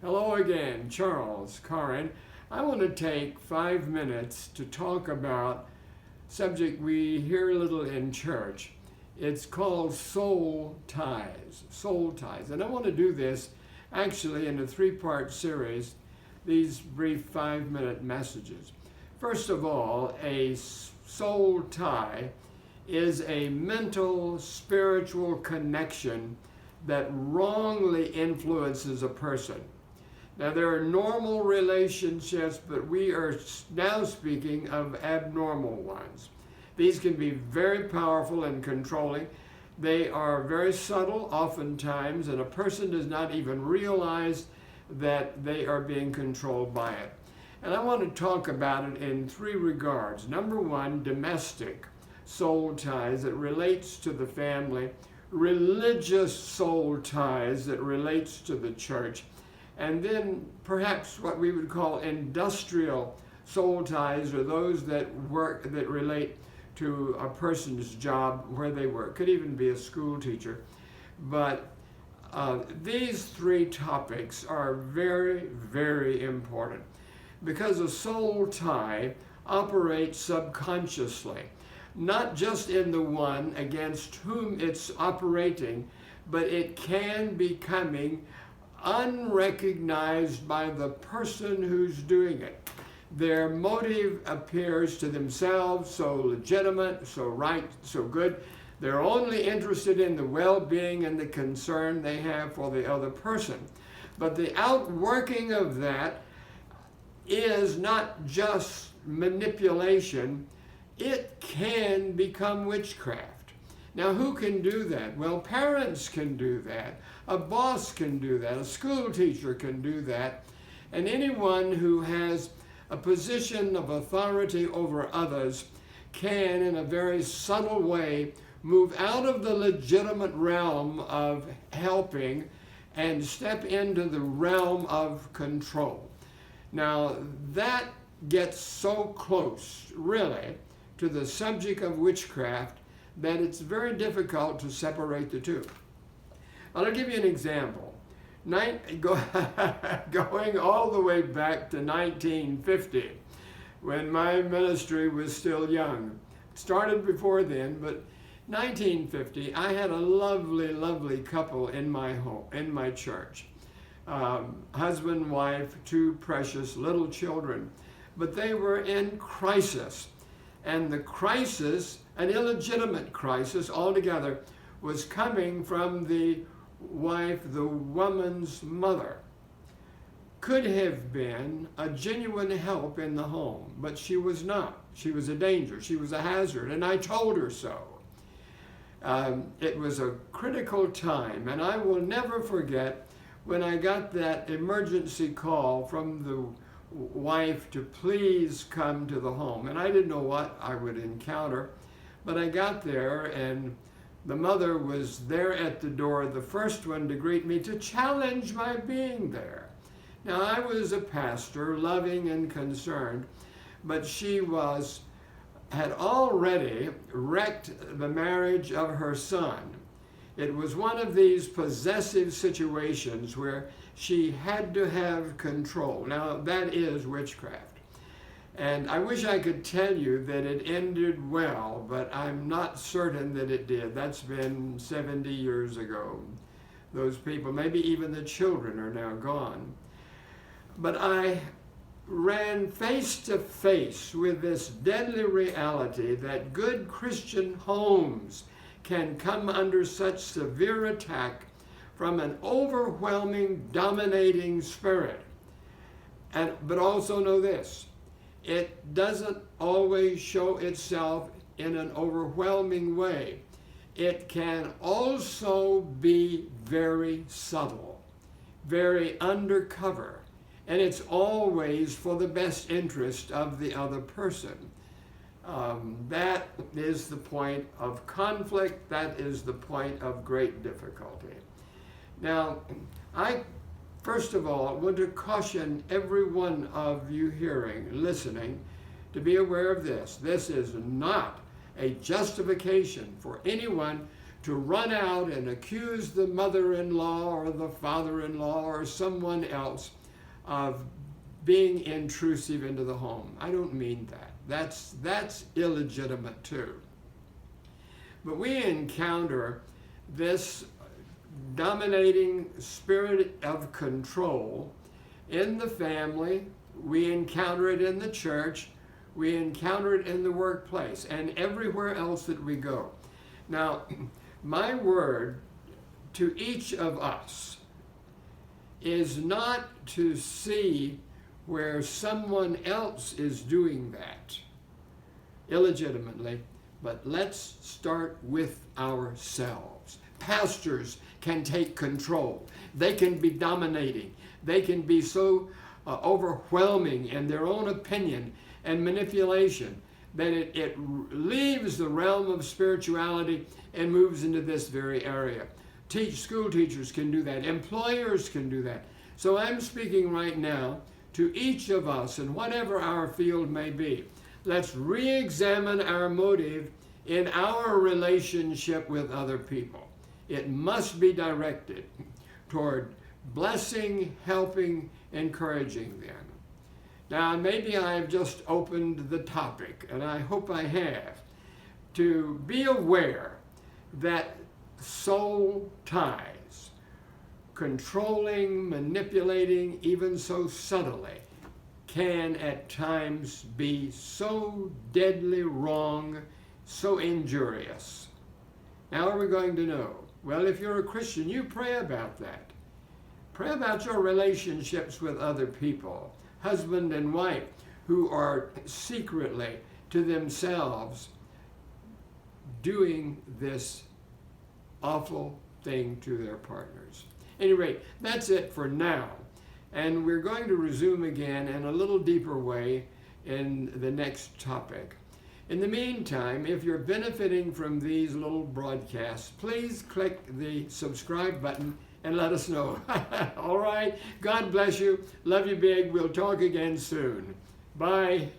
Hello again, Charles Karin. I want to take 5 minutes to talk about subject we hear little in church. It's called soul ties. Soul ties. And I want to do this actually in a 3-part series, these brief 5-minute messages. First of all, a soul tie is a mental, spiritual connection that wrongly influences a person. Now, there are normal relationships, but we are now speaking of abnormal ones. These can be very powerful and controlling. They are very subtle oftentimes, and a person does not even realize that they are being controlled by it. And I want to talk about it in 3 regards. Number 1, domestic soul ties that relates to the family, religious soul ties that relates to the church, and then perhaps what we would call industrial soul ties, or those that relate to a person's job where they work. Could even be a school teacher. But these 3 topics are very, very important because a soul tie operates subconsciously, not just in the one against whom it's operating, but it can be coming unrecognized by the person who's doing it. Their motive appears to themselves so legitimate, so right, so good. They're only interested in the well-being and the concern they have for the other person. But the outworking of that is not just manipulation, it can become witchcraft. Now, who can do that? Well, parents can do that. A boss can do that. A school teacher can do that. And anyone who has a position of authority over others can, in a very subtle way, move out of the legitimate realm of helping and step into the realm of control. Now, that gets so close, really, to the subject of witchcraft that it's very difficult to separate the two. I'll give you an example. Going all the way back to 1950, when my ministry was still young. Started before then, but 1950, I had a lovely, lovely couple in my home, in my church. Husband, wife, 2 precious little children. But they were in crisis. And the crisis, an illegitimate crisis altogether, was coming from the wife, the woman's mother. Could have been a genuine help in the home, but she was not. She was a danger. She was a hazard, and I told her so. It was a critical time, and I will never forget when I got that emergency call from the wife to please come to the home. And I didn't know what I would encounter, but I got there, and the mother was there at the door, the first one to greet me, to challenge my being there. Now, I was a pastor, loving and concerned, but she had already wrecked the marriage of her son. It was one of these possessive situations where she had to have control. Now, that is witchcraft. And I wish I could tell you that it ended well, but I'm not certain that it did. That's been 70 years ago. Those people, maybe even the children, are now gone. But I ran face to face with this deadly reality that good Christian homes can come under such severe attack from an overwhelming, dominating spirit. But also know this, it doesn't always show itself in an overwhelming way. It can also be very subtle, very undercover, and it's always for the best interest of the other person. That is the point of conflict. That is the point of great difficulty. Now, I first of all want to caution every one of you listening, to be aware of this. This is not a justification for anyone to run out and accuse the mother-in-law or the father-in-law or someone else of being intrusive into the home. I don't mean that. That's illegitimate too. But we encounter this dominating spirit of control in the family. We encounter it in the church. We encounter it in the workplace and everywhere else that we go. Now, my word to each of us is not to see where someone else is doing that illegitimately, but let's start with ourselves. Pastors can take control. They can be dominating. They can be so overwhelming in their own opinion and manipulation that it leaves the realm of spirituality and moves into this very area. School teachers can do that. Employers can do that. So I'm speaking right now to each of us, in whatever our field may be. Let's re-examine our motive in our relationship with other people. It must be directed toward blessing, helping, encouraging them. Now, maybe I've just opened the topic, and I hope I have, to be aware that soul ties, controlling, manipulating, even so subtly, can at times be so deadly wrong, so injurious. How are we going to know? Well, if you're a Christian, you pray about that. Pray about your relationships with other people, husband and wife, who are secretly to themselves doing this awful thing to their partners. At any rate, that's it for now. And we're going to resume again in a little deeper way in the next topic. In the meantime, if you're benefiting from these little broadcasts, please click the subscribe button and let us know. All right. God bless you. Love you big. We'll talk again soon. Bye.